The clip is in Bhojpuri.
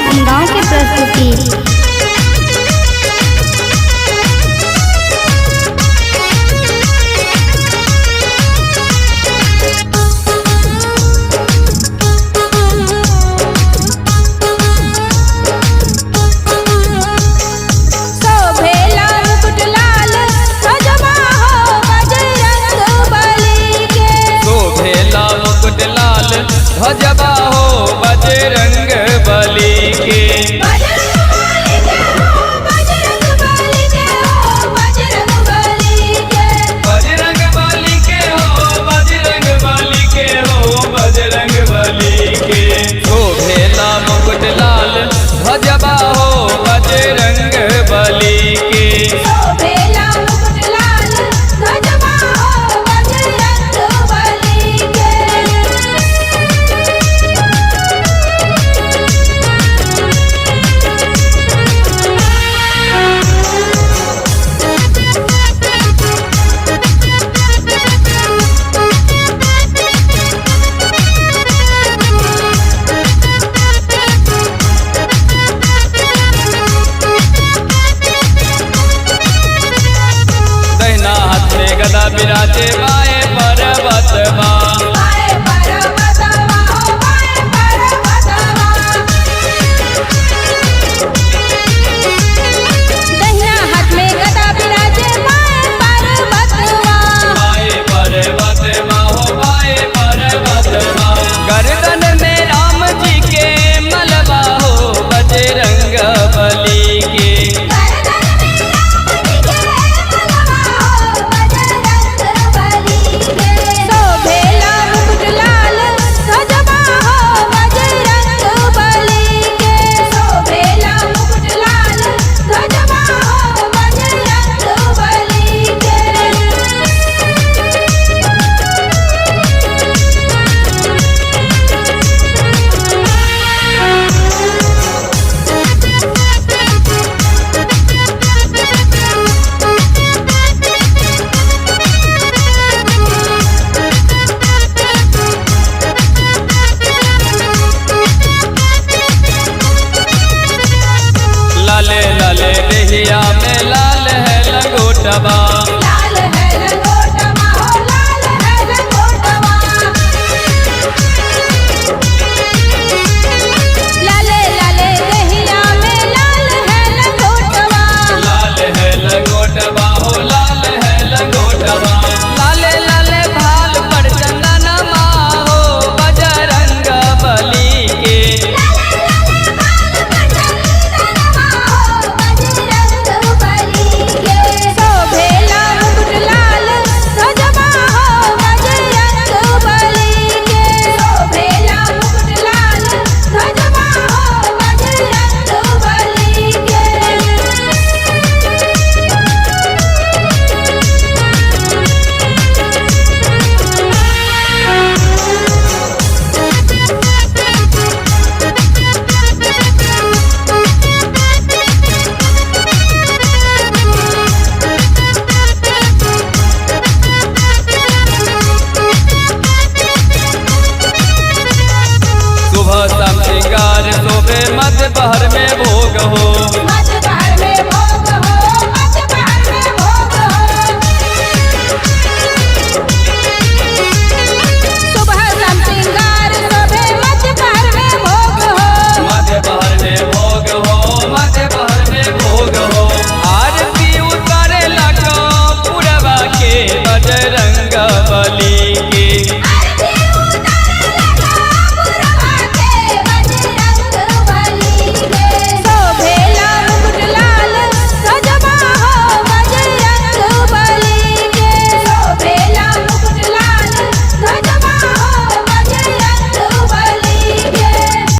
प्रथम गांव की प्रस्तुति। ध्वजबा हो बजरंग बली के, बजरंग बली के हो, बजरंग बली के हो, बजरंग बली के। शोभेला मुकुट लाल ध्वजबा हो बजरंग बली के। गदा विराजे बाए पर्वतवा, दहिना हाथ में गदा विराजे बाए पर्वतवा, बाए पर्वतवा हो बाए पर्वतवा। गर्दन में राम जी के मलबा हो बजरंग बली के। लाले लाले देहिया में लाल है लंगोटवा, लाल है लंगोटवा हो लाल है लंगोटवा, लाले लाले देहिया में लाल है लंगोटवा, लाल है लंगोटवा हो लाल है लंगोटवा। लाले लाले भाल पर चंदनमा हो बजरंग बली के। सुबह शाम श्रृंगार शोभे मध्य पहर में भोग हो,